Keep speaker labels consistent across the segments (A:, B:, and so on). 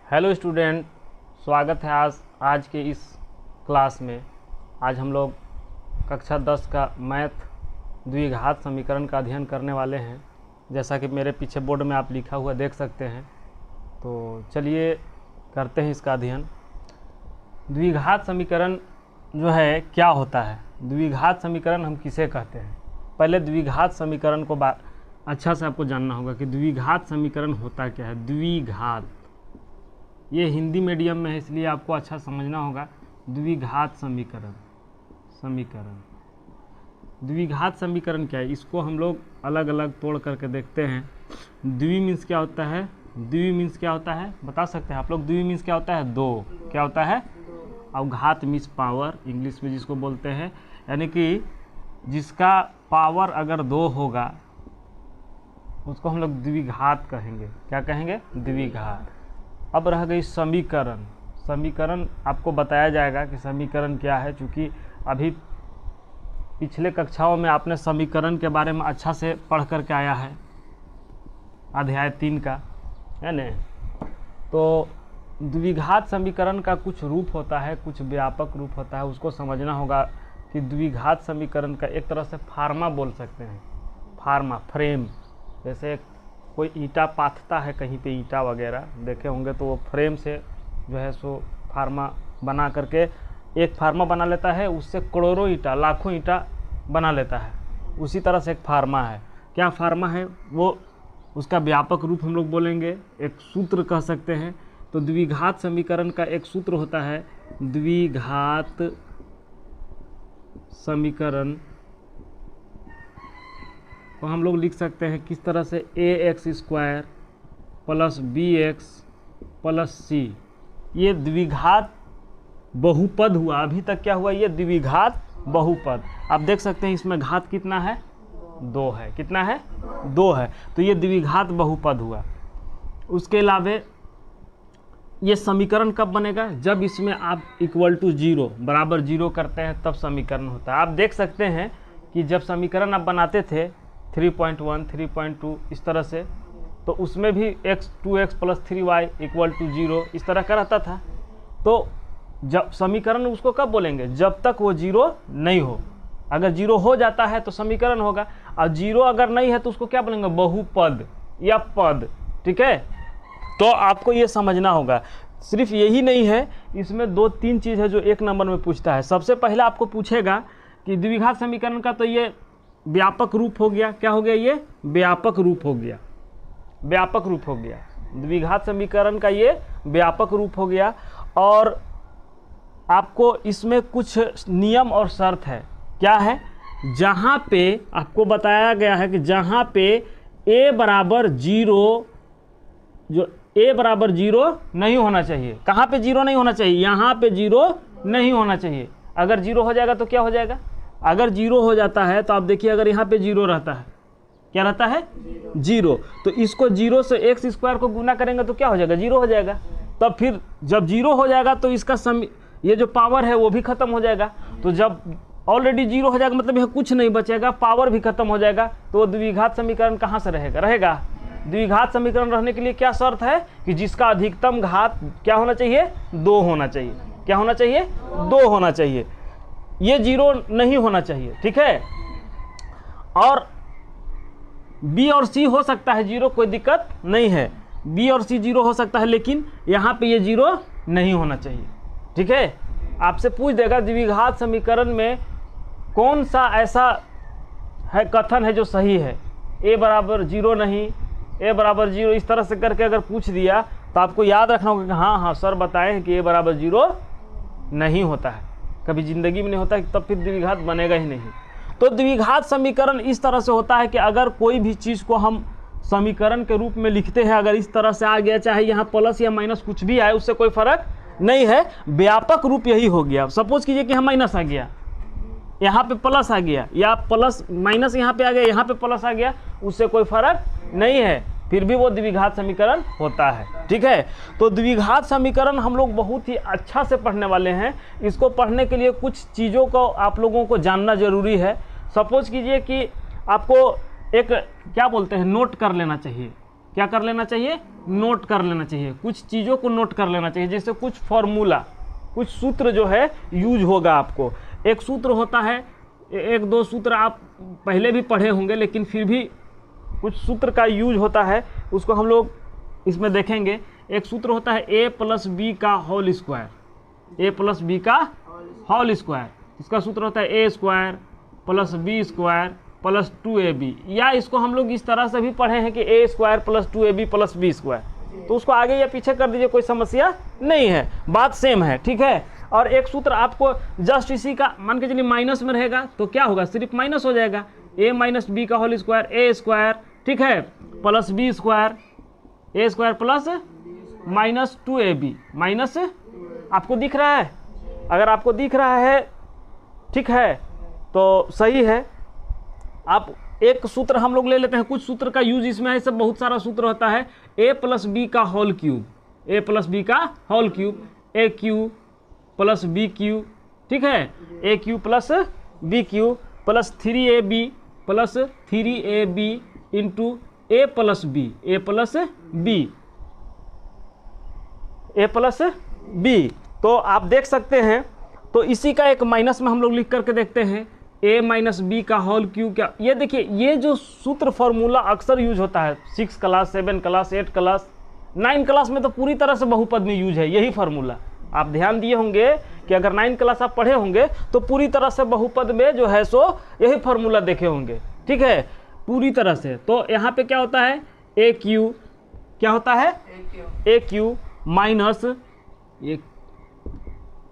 A: Hello student, स्वागत है आज के इस क्लास में। आज हम लोग कक्षा 10 का मैथ द्विघात समीकरण का अध्ययन करने वाले हैं। जैसा कि मेरे पीछे बोर्ड में आप लिखा हुआ देख सकते हैं। तो चलिए करते हैं इसका अध्ययन। द्विघात समीकरण जो है क्या होता है, द्विघात समीकरण हम किसे कहते हैं। पहले द्विघात समीकरण को अच्छा से आपको जानना होगा कि द्विघात समीकरण होता क्या है। द्विघात, ये हिंदी मीडियम में है इसलिए आपको अच्छा समझना होगा। द्विघात समीकरण द्विघात समीकरण क्या है, इसको हम लोग अलग अलग तोड़ करके देखते हैं। द्वि मीन्स क्या होता है, द्वि मीन्स क्या होता है बता सकते हैं आप लोग। द्वि मीन्स क्या होता है, दो। क्या होता है, और घात मीन्स पावर, इंग्लिश में जिसको बोलते हैं, यानी कि जिसका पावर अगर 2 होगा उसको हम लोग द्विघात कहेंगे। क्या कहेंगे, द्विघात। अब रह गई समीकरण। समीकरण आपको बताया जाएगा कि समीकरण क्या है, क्योंकि अभी पिछले कक्षाओं में आपने समीकरण के बारे में अच्छा से पढ़ करके आया है, अध्याय 3 का, है न। तो द्विघात समीकरण का कुछ रूप होता है, कुछ व्यापक रूप होता है, उसको समझना होगा कि द्विघात समीकरण का एक तरह से फार्मा बोल सकते हैं। फार्मा, फ्रेम, जैसे कोई ईंटा पाथता है कहीं पे, ईंटा वगैरह देखे होंगे, तो वो फ्रेम से जो है सो फार्मा बना करके एक फार्मा बना लेता है, उससे करोड़ों ईंटा, लाखों ईंटा बना लेता है। उसी तरह से एक फार्मा है। क्या फार्मा है वो, उसका व्यापक रूप हम लोग बोलेंगे, एक सूत्र कह सकते हैं। तो द्विघात समीकरण का एक सूत्र होता है, द्विघात समीकरण तो हम लोग लिख सकते हैं किस तरह से, ax² plus bx plus c। ये द्विघात बहुपद हुआ। अभी तक क्या हुआ, ये द्विघात बहुपद। आप देख सकते हैं इसमें घात कितना है, 2 है। कितना है, 2 है। तो ये द्विघात बहुपद हुआ। उसके अलावा ये समीकरण कब बनेगा, जब इसमें आप =0 बराबर 0 करते हैं तब समीकरण होता है। आप देख सकते हैं कि जब समीकरण आप बनाते थे 3.1, 3.2 इस तरह से, तो उसमें भी 2x + 3y = 0 इस तरह का रहता था। तो जब समीकरण उसको कब बोलेंगे, जब तक वो 0 नहीं हो। अगर 0 हो जाता है तो समीकरण होगा, और 0 अगर नहीं है तो उसको क्या बोलेंगे, बहुपद या पद। ठीक है, तो आपको ये समझना होगा। सिर्फ यही नहीं है, इसमें 2-3 चीज़ है जो 1 नंबर में पूछता है। सबसे पहले आपको पूछेगा कि द्विघात समीकरण का तो ये व्यापक रूप हो गया। क्या हो गया, ये व्यापक रूप हो गया। व्यापक रूप हो गया, द्विघात समीकरण का ये व्यापक रूप हो गया। और आपको इसमें कुछ नियम और शर्त है। क्या है, जहाँ पे आपको बताया गया है कि जहाँ पे a बराबर 0, जो a बराबर 0 नहीं होना चाहिए। कहाँ पे 0 नहीं होना चाहिए, यहाँ पे 0 नहीं होना चाहिए। अगर 0 हो जाएगा तो क्या हो जाएगा, अगर 0 हो जाता है तो आप देखिए, अगर यहाँ पे 0 रहता है, क्या रहता है, 0, तो इसको 0 से x² को गुना करेंगे तो क्या हो जाएगा, 0 हो जाएगा। तब फिर जब 0 हो जाएगा तो इसका ये जो पावर है वो भी खत्म हो जाएगा। तो जब ऑलरेडी 0 हो जाएगा मतलब यहाँ कुछ नहीं बचेगा, पावर भी खत्म हो जाएगा। तो द्विघात समीकरण कहाँ से रहेगा। द्विघात समीकरण रहने के लिए क्या शर्त है कि जिसका अधिकतम घात क्या होना चाहिए, 2 होना चाहिए। क्या होना चाहिए, 2 होना चाहिए। ये 0 नहीं होना चाहिए। ठीक है, और b और c हो सकता है 0, कोई दिक्कत नहीं है। b और c 0 हो सकता है, लेकिन यहाँ पे ये 0 नहीं होना चाहिए। ठीक है, आपसे पूछ देगा द्विघात समीकरण में कौन सा ऐसा है कथन है जो सही है, a बराबर 0 नहीं, a बराबर 0, इस तरह से करके अगर पूछ दिया तो आपको याद रखना होगा कि हाँ सर बताए हैं कि a बराबर 0 नहीं होता है, कभी ज़िंदगी में नहीं होता है, तब फिर द्विघात बनेगा ही नहीं। तो द्विघात समीकरण इस तरह से होता है कि अगर कोई भी चीज़ को हम समीकरण के रूप में लिखते हैं, अगर इस तरह से आ गया, चाहे यहाँ प्लस या माइनस कुछ भी आए, उससे कोई फर्क नहीं है। व्यापक रूप यही हो गया। सपोज कीजिए कि यहाँ माइनस आ गया, यहाँ पे प्लस आ गया, या प्लस माइनस यहाँ पे आ गया, यहाँ पे प्लस आ गया, उससे कोई फर्क नहीं है, फिर भी वो द्विघात समीकरण होता है। ठीक है, तो द्विघात समीकरण हम लोग बहुत ही अच्छा से पढ़ने वाले हैं। इसको पढ़ने के लिए कुछ चीज़ों को आप लोगों को जानना जरूरी है। सपोज कीजिए कि आपको एक क्या बोलते हैं, नोट कर लेना चाहिए। क्या कर लेना चाहिए, नोट कर लेना चाहिए, कुछ चीज़ों को नोट कर लेना चाहिए, जैसे कुछ फॉर्मूला, कुछ सूत्र जो है यूज होगा आपको। एक सूत्र होता है, एक दो सूत्र आप पहले भी पढ़े होंगे, लेकिन फिर भी कुछ सूत्र का यूज होता है, उसको हम लोग इसमें देखेंगे। एक सूत्र होता है a प्लस बी का whole square, a plus B का होल स्क्वायर, इसका सूत्र होता है a square plus b square plus 2ab, या इसको हम लोग इस तरह से भी पढ़े हैं कि a square plus 2ab plus b square, तो उसको आगे या पीछे कर दीजिए, कोई समस्या नहीं है, बात सेम है, ठीक है। और एक सूत्र आपको जस्ट इसी का मान के चलिए माइनस में रहेगा तो क्या होगा, सिर्फ माइनस हो जाएगा, a माइनस बी का होल स्क्वायर a स्क्वायर, ठीक है, plus b square, a square plus minus 2ab, minus आपको दिख रहा है, अगर आपको दिख रहा है ठीक है तो सही है। आप एक सूत्र हम लोग ले लेते हैं, कुछ सूत्र का यूज इसमें है, सब बहुत सारा सूत्र होता है, a प्लस बी का whole cube, a plus B का whole cube, a cube plus B cube, ठीक है, a cube plus B cube plus 3ab plus 3ab into a plus B, a plus B, a plus B. तो आप देख सकते हैं, तो इसी का एक माइनस में हम लोग लिख करके देखते हैं, a माइनस बी का होल क्यूब, क्या ये देखिए, ये जो सूत्र फॉर्मूला अक्सर यूज होता है 6 क्लास 7 क्लास 8 क्लास 9 क्लास में तो पूरी तरह से बहुपद में यूज है यही फार्मूला। आप ध्यान दिए होंगे कि अगर 9 क्लास आप पढ़े होंगे तो पूरी तरह से बहुपद में जो है सो यही फार्मूला देखे होंगे, ठीक है, पूरी तरह से। तो यहाँ पे क्या होता है, a क्यू, क्या होता है a cube minus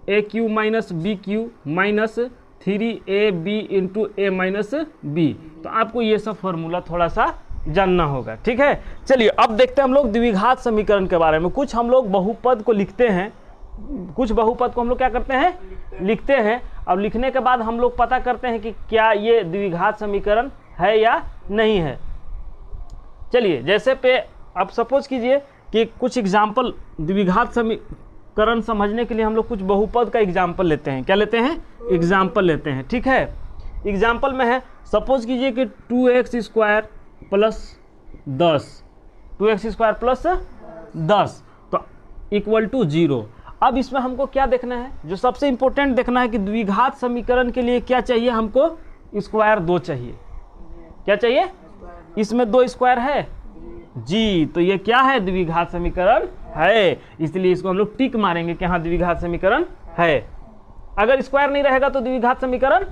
A: a cube minus b cube minus 3ab into a minus b. तो आपको ये सब फॉर्मूला थोड़ा सा जानना होगा, ठीक है। चलिए अब देखते हैं हम लोग द्विघात समीकरण के बारे में। कुछ हम लोग बहुपद को लिखते हैं, कुछ बहुपद को हम लोग क्या करते हैं, लिखते हैं। अब लिखने के बाद हम लोग पता करते हैं कि क्या ये द्विघात समीकरण है या नहीं है। चलिए जैसे पे आप सपोज कीजिए कि कुछ एग्जाम्पल द्विघात समीकरण समझने के लिए हम लोग कुछ बहुपद का एग्जाम्पल लेते हैं। क्या लेते हैं, एग्जाम्पल लेते हैं, ठीक है। एग्जाम्पल में है, सपोज कीजिए कि 2x square plus 10, 2x square plus 10 तो इक्वल टू 0। अब इसमें हमको क्या देखना है, जो सबसे इंपॉर्टेंट देखना है कि द्विघात समीकरण के लिए क्या चाहिए, हमको स्क्वायर 2 चाहिए। क्या चाहिए, इसमें 2 स्क्वायर है जी, तो ये क्या है, द्विघात समीकरण है, इसलिए इसको हम लोग टिक मारेंगे कि हाँ द्विघात समीकरण है। अगर स्क्वायर नहीं रहेगा तो द्विघात समीकरण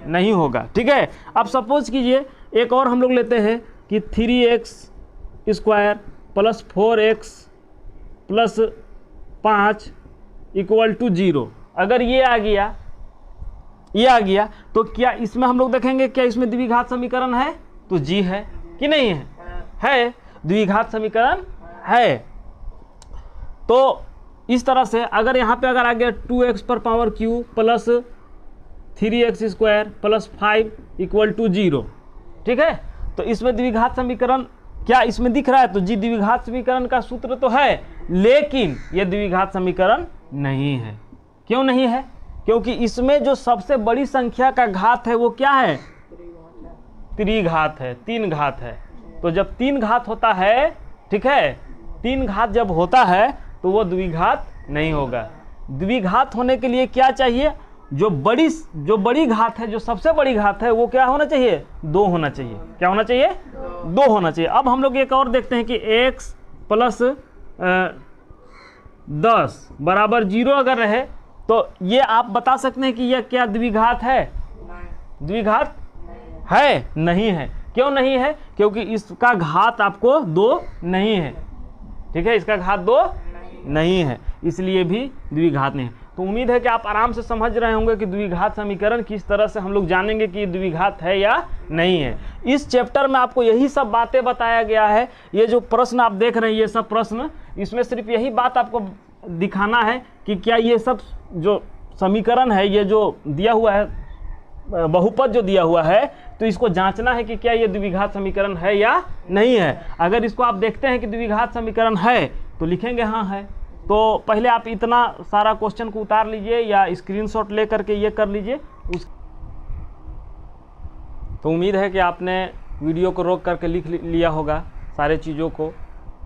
A: नहीं होगा, ठीक है। अब सपोज कीजिए एक और हम लोग लेते हैं कि 3x square plus 4x plus 5 equal to 0। अगर ये आ गया, ये आ गया तो क्या इसमें हम लोग देखेंगे क्या इसमें द्विघात समीकरण है, तो जी है कि नहीं है, है, द्विघात समीकरण है। तो इस तरह से अगर यहाँ पे अगर आ गया 2x पर power cube plus 3x square plus 5 equal to 0, ठीक है, तो इसमें द्विघात समीकरण क्या इसमें दिख रहा है, तो जी द्विघात समीकरण का सूत्र तो है, लेकिन ये द्विघात समीकरण नहीं है। क्यों नहीं है, क्योंकि इसमें जो सबसे बड़ी संख्या का घात है वो क्या है, त्रिघात है, 3 घात है। तो जब 3 घात होता है, ठीक है, 3 घात जब होता है तो वो द्विघात नहीं होगा। द्विघात होने के लिए क्या चाहिए, जो बड़ी घात है, जो सबसे बड़ी घात है वो क्या होना चाहिए, 2 होना चाहिए। क्या होना चाहिए, 2 होना चाहिए। अब हम लोग एक और देखते हैं कि x प्लस 10 बराबर 0 अगर रहे तो ये आप बता सकते हैं कि यह क्या द्विघात है, द्विघात है, नहीं है। क्यों नहीं है, क्योंकि इसका घात आपको 2 नहीं है, ठीक है, इसका घात 2 नहीं है, इसलिए भी द्विघात नहीं है। तो उम्मीद है कि आप आराम से समझ रहे होंगे कि द्विघात समीकरण किस तरह से हम लोग जानेंगे कि द्विघात है या नहीं है। इस चैप्टर में आपको यही सब बातें बताया गया है। ये जो प्रश्न आप देख रहे हैं, ये सब प्रश्न, इसमें सिर्फ यही बात आपको दिखाना है कि क्या ये सब जो समीकरण है, ये जो दिया हुआ है, बहुपद जो दिया हुआ है, तो इसको जांचना है कि क्या ये द्विघात समीकरण है या नहीं है। अगर इसको आप देखते हैं कि द्विघात समीकरण है तो लिखेंगे हाँ है। तो पहले आप इतना सारा क्वेश्चन को उतार लीजिए या स्क्रीनशॉट ले करके ये कर लीजिए। तो उम्मीद है कि आपने वीडियो को रोक करके लिख लिया होगा सारे चीज़ों को,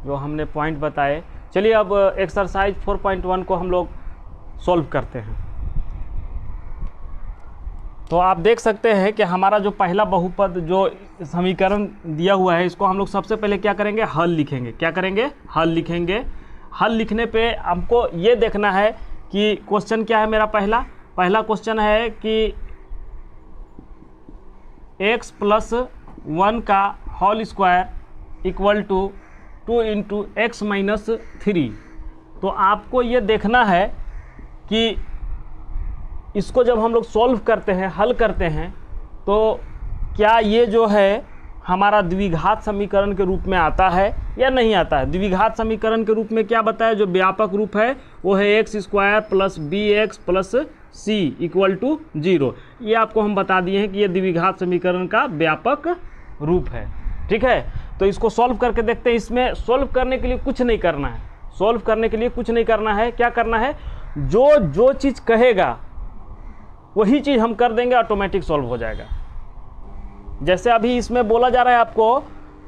A: जो हमने पॉइंट बताए। चलिए अब एक्सरसाइज 4.1 को हम लोग सॉल्व करते हैं। तो आप देख सकते हैं कि हमारा जो पहला बहुपद जो समीकरण दिया हुआ है, इसको हम लोग सबसे पहले क्या करेंगे, हल लिखेंगे। क्या करेंगे, हल लिखेंगे। हल लिखने पे हमको ये देखना है कि क्वेश्चन क्या है मेरा। पहला क्वेश्चन है कि x + 1 का whole square equal to 2 × x - 3। तो आपको ये देखना है कि इसको जब हम लोग सॉल्व करते हैं, हल करते हैं, तो क्या ये जो है हमारा द्विघात समीकरण के रूप में आता है या नहीं आता है। द्विघात समीकरण के रूप में क्या बताया, जो व्यापक रूप है वो है x² + bx + c = 0। ये आपको हम बता दिए हैं कि ये द्विघात समीकरण का व्यापक रूप है। ठीक है, तो इसको सॉल्व करके देखते हैं। इसमें सॉल्व करने के लिए कुछ नहीं करना है, सॉल्व करने के लिए कुछ नहीं करना है। क्या करना है, जो चीज़ कहेगा वही चीज़ हम कर देंगे, ऑटोमेटिक सॉल्व हो जाएगा। जैसे अभी इसमें बोला जा रहा है आपको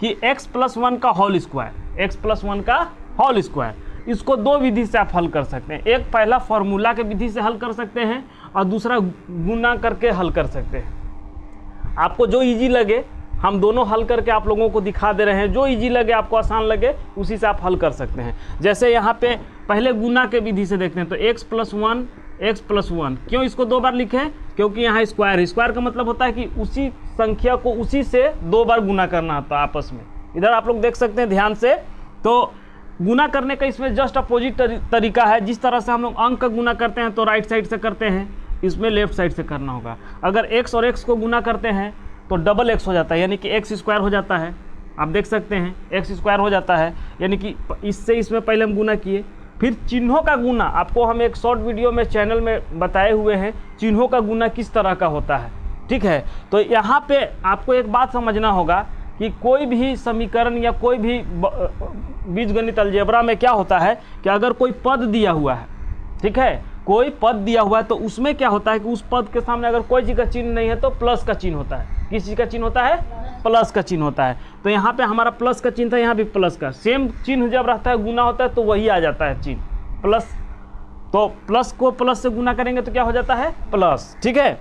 A: कि x + 1 का होल स्क्वायर, x + 1 का होल स्क्वायर, इसको दो विधि से आप हल कर सकते हैं। एक पहला फॉर्मूला के विधि से हल कर सकते हैं और दूसरा गुना करके हल कर सकते हैं। आपको जो इजी लगे, हम दोनों हल करके आप लोगों को दिखा दे रहे हैं। जो इजी लगे, आपको आसान लगे, उसी से आप हल कर सकते हैं। जैसे यहाँ पे पहले गुना के विधि से देखते हैं, तो x + 1 क्यों इसको दो बार लिखे, क्योंकि यहाँ स्क्वायर है। स्क्वायर का मतलब होता है कि उसी संख्या को उसी से दो बार गुना करना होता है आपस में। इधर आप लोग देख सकते हैं ध्यान से। तो गुना करने का इसमें जस्ट अपोजिट तरीका है। जिस तरह से हम लोग अंक का गुना करते हैं तो राइट साइड से करते हैं, इसमें लेफ्ट साइड से करना होगा। अगर x और x को गुना करते हैं तो डबल x हो जाता है, यानी कि x² हो जाता है। आप देख सकते हैं x² हो जाता है, यानी कि इससे इसमें पहले हम गुना किए। फिर चिन्हों का गुना, आपको हम एक शॉर्ट वीडियो में चैनल में बताए हुए हैं चिन्हों का गुना किस तरह का होता है। ठीक है, तो यहाँ पे आपको एक बात समझना होगा कि कोई भी समीकरण या कोई भी बीजगणित अलजेब्रा में क्या होता है कि अगर कोई पद दिया हुआ है, ठीक है, कोई पद दिया हुआ है, तो उसमें क्या होता है कि उस पद के सामने अगर कोई चीज़ का चिन्ह नहीं है तो प्लस का चिन्ह होता है। किस चीज़ का चिन्ह होता है, प्लस का चिन्ह होता है। तो यहाँ पे हमारा प्लस का चिन्ह था, यहाँ भी प्लस का सेम चिन्ह जब रहता है, गुना होता है तो वही आ जाता है चिन्ह प्लस। तो प्लस को प्लस से गुना करेंगे तो क्या हो जाता है, प्लस। ठीक है,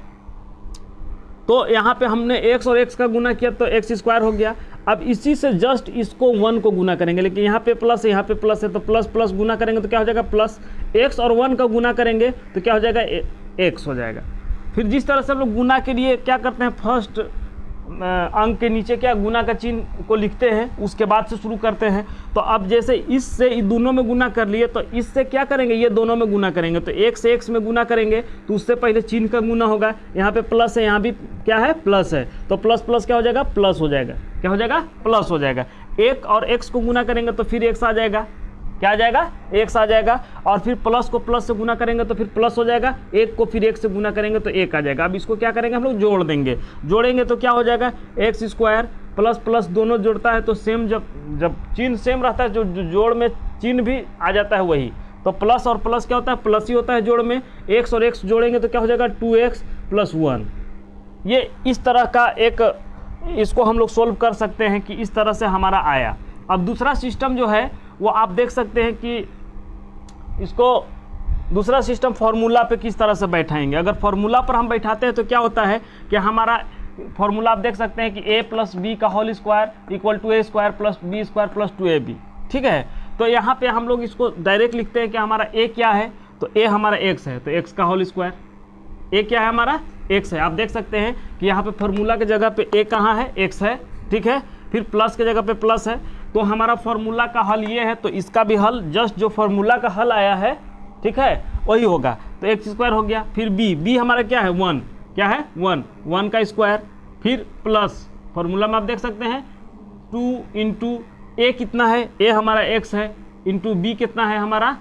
A: तो यहाँ पे हमने x और x का गुना किया तो x² हो गया। अब इसी से जस्ट इसको 1 को गुना करेंगे, लेकिन यहाँ पे प्लस है, यहाँ पे प्लस है, तो प्लस प्लस गुना करेंगे तो क्या हो जाएगा, प्लस। x और 1 का गुना करेंगे तो क्या हो जाएगा, x हो जाएगा। फिर जिस तरह से हम लोग गुना के लिए क्या करते हैं, फर्स्ट अंक के नीचे क्या गुना का चिन्ह को लिखते हैं, उसके बाद से शुरू करते हैं। तो अब जैसे इससे दोनों में गुना कर लिए, तो इससे क्या करेंगे, ये दोनों में गुना करेंगे। तो एक से x में गुना करेंगे तो उससे पहले चिन्ह का गुना होगा। यहाँ पे प्लस है, यहाँ भी क्या है, प्लस है, तो प्लस प्लस क्या हो जाएगा, प्लस हो जाएगा। क्या हो जाएगा, प्लस हो जाएगा। एक और x को गुना करेंगे तो फिर x आ जाएगा। क्या आ जाएगा, x आ जाएगा। और फिर प्लस को प्लस से गुना करेंगे तो फिर प्लस हो जाएगा। एक को फिर एक से गुना करेंगे तो एक आ जाएगा। अब इसको क्या करेंगे, हम लोग जोड़ देंगे। जोड़ेंगे तो क्या हो जाएगा, x² प्लस प्लस दोनों जोड़ता है तो सेम, जब चिन्ह सेम रहता है, जो जोड़ में चिन्ह भी आ जाता है वही। तो प्लस और प्लस क्या होता है, प्लस ही होता है जोड़ में। x और x जोड़ेंगे तो क्या हो जाएगा, 2x + 1। ये इस तरह का एक, इसको हम लोग सोल्व कर सकते हैं कि इस तरह से हमारा आया। अब दूसरा सिस्टम जो है वो आप देख सकते हैं कि इसको दूसरा सिस्टम फार्मूला पे किस तरह से बैठाएंगे। अगर फार्मूला पर हम बैठाते हैं तो क्या होता है कि हमारा फार्मूला आप देख सकते हैं कि a + b का whole square equal to a² + b² + 2ab। ठीक है, तो यहाँ पे हम लोग इसको डायरेक्ट लिखते हैं कि हमारा a क्या है, तो a हमारा x है, तो x का होल स्क्वायर। a क्या है, हमारा x है। आप देख सकते हैं कि यहाँ पे फार्मूला की जगह पे a कहाँ है, x है। ठीक है, फिर प्लस की जगह पे प्लस है, तो हमारा फार्मूला का हल ये है, तो इसका भी हल जस्ट जो फार्मूला का हल आया है, ठीक है, वही होगा। तो x² हो गया। फिर b हमारा क्या है, 1, क्या है, 1 का स्क्वायर। फिर प्लस फार्मूला में आप देख सकते हैं 2 × a कितना है, a हमारा x है, इंटू b कितना है, हमारा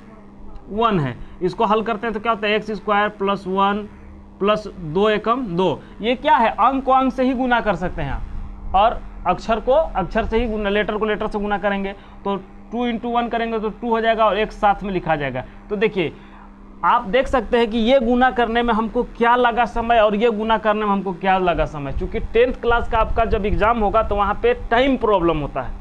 A: 1 है। इसको हल करते हैं तो क्या होता है, x² + 1 + 2 एकम 2। ये क्या है, अंक को अंक से ही गुना कर सकते हैं आप, और अक्षर को अक्षर से ही गुना, लेटर को लेटर से गुना करेंगे तो 2 × 1 करेंगे तो 2 हो जाएगा और एक साथ में लिखा जाएगा। तो देखिए आप देख सकते हैं कि ये गुना करने में हमको क्या लगा समय और ये गुना करने में हमको क्या लगा समय। क्योंकि 10th क्लास का आपका जब एग्ज़ाम होगा तो वहाँ पे टाइम प्रॉब्लम होता है।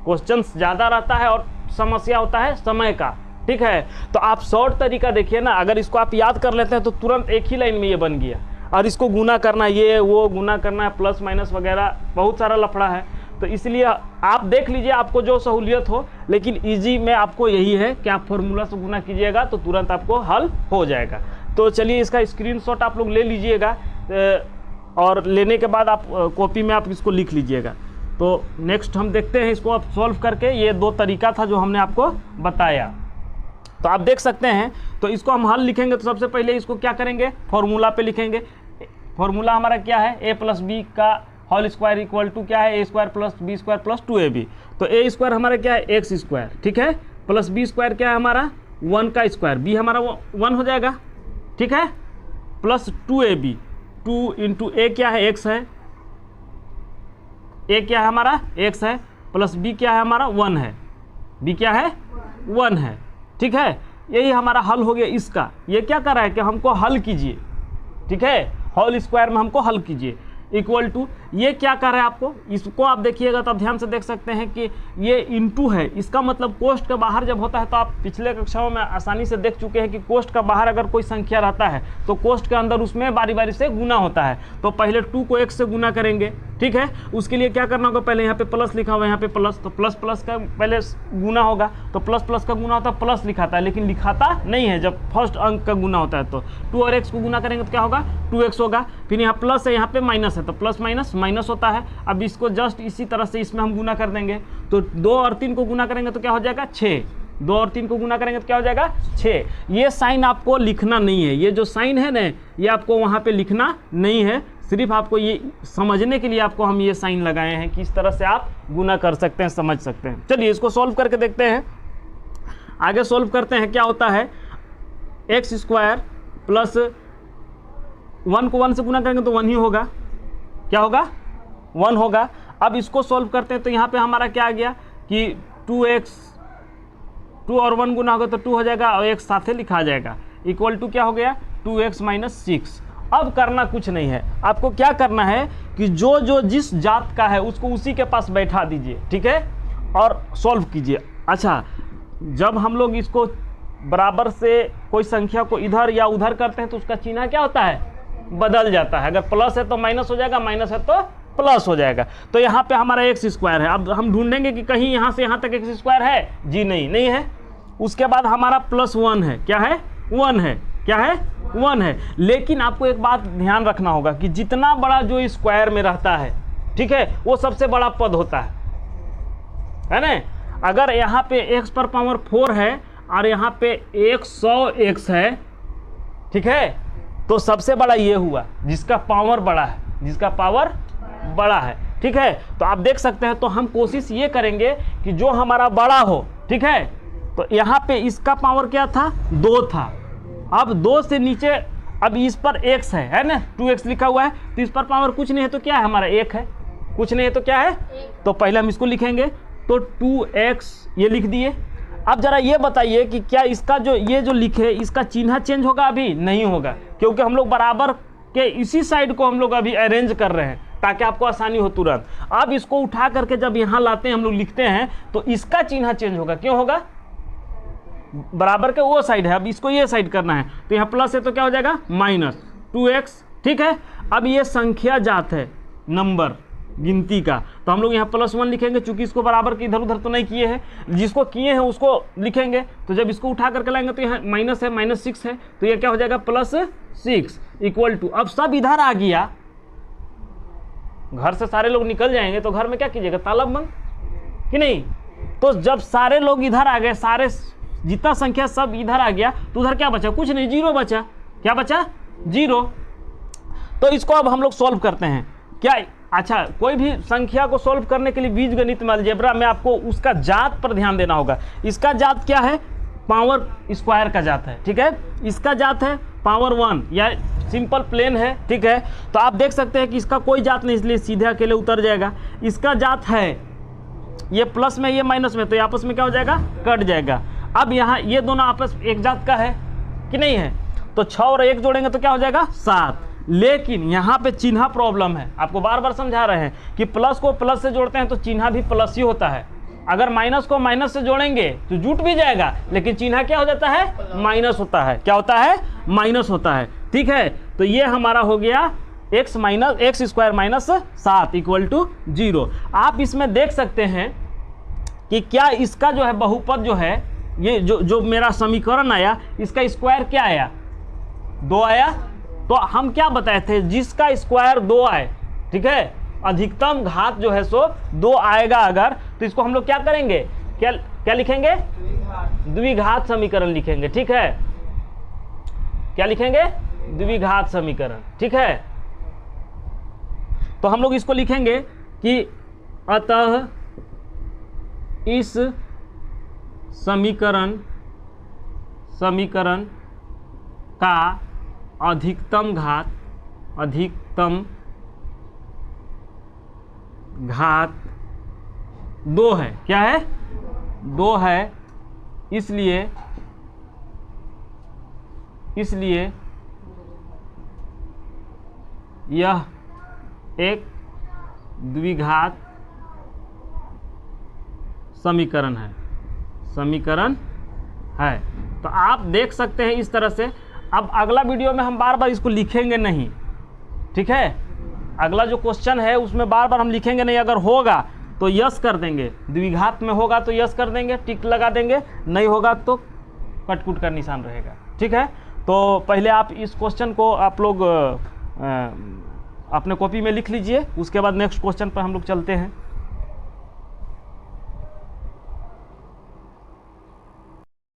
A: क्वेश्चन ज़्यादा रहता है और समस्या होता है समय का, ठीक है। तो आप शॉर्ट तरीका देखिए ना, अगर इसको आप याद कर लेते हैं तो तुरंत एक ही लाइन में ये बन गया, और इसको गुना करना, ये वो गुना करना है, प्लस माइनस वगैरह बहुत सारा लफड़ा है। तो इसलिए आप देख लीजिए आपको जो सहूलियत हो, लेकिन इजी में आपको यही है कि आप फॉर्मूला से गुना कीजिएगा तो तुरंत आपको हल हो जाएगा। तो चलिए इसका स्क्रीनशॉट आप लोग ले लीजिएगा, और लेने के बाद आप कॉपी में आप इसको लिख लीजिएगा। तो नेक्स्ट हम देखते हैं इसको अब सॉल्व करके। ये 2 तरीका था जो हमने आपको बताया, तो आप देख सकते हैं। तो इसको हम हल लिखेंगे तो सबसे पहले इसको क्या करेंगे, फॉर्मूला पे लिखेंगे। फॉर्मूला हमारा क्या है, a प्लस बी का होल स्क्वायर इक्वल टू क्या है, a square plus b square plus 2ab। तो a स्क्वायर हमारा क्या है, एक्स स्क्वायर, ठीक है, प्लस बी स्क्वायर क्या है हमारा 1 का स्क्वायर, b हमारा 1 हो जाएगा, ठीक है, प्लस 2ab, 2 इंटू ए क्या है, x है, a क्या है हमारा x है, प्लस b क्या है हमारा 1 है, b क्या है 1 है, ठीक है। यही हमारा हल हो गया इसका। ये क्या कर रहा है कि हमको हल कीजिए, ठीक है, होल स्क्वायर में हमको हल कीजिए, इक्वल टू ये क्या कर रहा है आपको, इसको आप देखिएगा तो आप ध्यान से देख सकते हैं कि ये इनटू है। इसका मतलब कोष्ठ के बाहर जब होता है, तो आप पिछले कक्षाओं में आसानी से देख चुके हैं कि कोष्ठ का बाहर अगर कोई संख्या रहता है तो कोष्ठ के अंदर उसमें बारी बारी से गुना होता है। तो पहले 2 को 1 से गुना करेंगे, ठीक है। उसके लिए क्या करना होगा, पहले यहाँ पे प्लस लिखा हुआ है, यहाँ पे प्लस, तो प्लस प्लस का पहले गुना होगा, तो प्लस प्लस का गुना होता है, प्लस लिखाता है, लेकिन लिखाता नहीं है जब फर्स्ट अंक का गुना होता है। तो 2 और x को गुना करेंगे तो क्या होगा, 2x होगा। फिर यहाँ प्लस है, यहाँ पे माइनस है, तो प्लस माइनस माइनस होता है। अब इसको जस्ट इसी तरह से इसमें हम गुना कर देंगे, तो 2 और 3 को गुना करेंगे तो क्या हो जाएगा 6, 2 और 3 को गुना करेंगे तो क्या हो जाएगा 6। ये साइन आपको लिखना नहीं है, ये जो साइन है ना, ये आपको वहाँ पे लिखना नहीं है, सिर्फ आपको ये समझने के लिए आपको हम ये साइन लगाए हैं कि इस तरह से आप गुना कर सकते हैं, समझ सकते हैं। चलिए इसको सॉल्व करके देखते हैं, आगे सॉल्व करते हैं। क्या होता है, एक्स स्क्वायर प्लस 1 को 1 से गुना करेंगे तो 1 ही होगा, क्या होगा 1 होगा। अब इसको सॉल्व करते हैं तो यहाँ पे हमारा क्या आ गया कि 2x, 2 और 1 गुना होगा तो 2 हो जाएगा, और x साथे लिखा जाएगा, इक्वल टू क्या हो गया 2x माइनस 6। अब करना कुछ नहीं है, आपको क्या करना है कि जो जो जिस जात का है उसको उसी के पास बैठा दीजिए, ठीक है, और सॉल्व कीजिए। अच्छा, जब हम लोग इसको बराबर से कोई संख्या को इधर या उधर करते हैं तो उसका चिन्ह क्या होता है, बदल जाता है। अगर प्लस है तो माइनस हो जाएगा, माइनस है तो प्लस हो जाएगा। तो यहाँ पे हमारा एक्स स्क्वायर है। अब हम ढूंढेंगे कि कहीं यहाँ से यहाँ तक एक्स स्क्वायर है, जी नहीं है। उसके बाद हमारा प्लस 1 है, क्या है 1 है, क्या है 1 है। लेकिन आपको एक बात ध्यान रखना होगा कि जितना बड़ा जो स्क्वायर में रहता है, ठीक है, वो सबसे बड़ा पद होता है ना। अगर यहाँ पे x पर पावर 4 है और यहाँ पे 100x है, ठीक है, तो सबसे बड़ा ये हुआ जिसका पावर बड़ा है, जिसका पावर बड़ा है, ठीक है। तो आप देख सकते हैं, तो हम कोशिश ये करेंगे कि जो हमारा बड़ा हो, ठीक है। तो यहाँ पे इसका पावर क्या था 2 था, अब 2 से नीचे अब इस पर x है ना, 2x लिखा हुआ है, तो इस पर पावर कुछ नहीं है तो क्या है हमारा 1 है, कुछ नहीं है तो क्या है, तो पहले हम इसको लिखेंगे, तो 2x ये लिख दिए। अब जरा ये बताइए कि क्या इसका जो ये जो लिखे इसका चिन्ह चेंज होगा, अभी नहीं होगा, क्योंकि हम लोग बराबर के इसी साइड को हम लोग अभी अरेंज कर रहे हैं ताकि आपको आसानी हो तुरंत। अब इसको उठा करके जब यहाँ लाते हैं हम लोग लिखते हैं तो इसका चिन्ह चेंज होगा, क्यों होगा, बराबर के वो साइड है, अब इसको ये साइड करना है, तो यहाँ प्लस है तो क्या हो जाएगा माइनस 2x, ठीक है। अब ये संख्या जात है, नंबर गिनती का, तो हम लोग यहाँ +1 लिखेंगे, चूंकि इसको बराबर के इधर उधर तो नहीं किए हैं, जिसको किए हैं उसको लिखेंगे। तो जब इसको उठा करके लाएंगे तो यहाँ माइनस है, -6 है, तो ये क्या हो जाएगा +6 इक्वल टू, अब सब इधर आ गया, घर से सारे लोग निकल जाएंगे तो घर में क्या कीजिएगा, ताला बंद कि नहीं। तो जब सारे लोग इधर आ गए, सारे जितना संख्या सब इधर आ गया, तो उधर क्या बचा, कुछ नहीं, 0 बचा। क्या बचा, 0। तो इसको अब हम लोग सॉल्व करते हैं क्या। अच्छा, कोई भी संख्या को सॉल्व करने के लिए बीजगणित में, अलजेब्रा में आपको उसका जात पर ध्यान देना होगा। इसका जात क्या है, पावर स्क्वायर का जात है, ठीक है। इसका जात है पावर 1 या सिंपल प्लेन है, ठीक है। तो आप देख सकते हैं कि इसका कोई जात नहीं, इसलिए सीधे अकेले उतर जाएगा। इसका जात है ये प्लस में, ये माइनस में, तो ये आपस में क्या हो जाएगा, कट जाएगा। अब यहाँ ये दोनों आपस एक जात का है कि नहीं है, तो 6 और 1 जोड़ेंगे तो क्या हो जाएगा 7। लेकिन यहाँ पे चिन्ह प्रॉब्लम है, आपको बार बार समझा रहे हैं कि प्लस को प्लस से जोड़ते हैं तो चिन्ह भी प्लस ही होता है, अगर माइनस को माइनस से जोड़ेंगे तो जुट भी जाएगा, लेकिन चिन्ह क्या हो जाता है, माइनस होता है। क्या होता है, माइनस होता है। ठीक है, तो ये हमारा हो गया x square minus 7 equal to 0। आप इसमें देख सकते हैं कि क्या इसका जो है बहुपद जो है, ये जो मेरा समीकरण आया, इसका स्क्वायर क्या आया, 2 आया। तो हम क्या बताए थे, जिसका स्क्वायर 2 आए, ठीक है, अधिकतम घात जो है सो 2 आएगा अगर, तो इसको हम लोग क्या करेंगे, क्या लिखेंगे, द्विघात समीकरण लिखेंगे। ठीक है, क्या लिखेंगे, द्विघात समीकरण। ठीक है, तो हम लोग इसको लिखेंगे कि अतः इस समीकरण का अधिकतम घात 2 है। क्या है, 2 है, इसलिए यह एक द्विघात समीकरण है। तो आप देख सकते हैं इस तरह से। अब अगला वीडियो में हम बार बार इसको लिखेंगे नहीं, ठीक है, अगला जो क्वेश्चन है उसमें बार बार हम लिखेंगे नहीं। अगर होगा तो यस कर देंगे, द्विघात में होगा तो यस कर देंगे, टिक लगा देंगे, नहीं होगा तो कटकुट का निशान रहेगा। ठीक है, तो पहले आप इस क्वेश्चन को आप लोग अपने कॉपी में लिख लीजिए, उसके बाद नेक्स्ट क्वेश्चन पर हम लोग चलते हैं।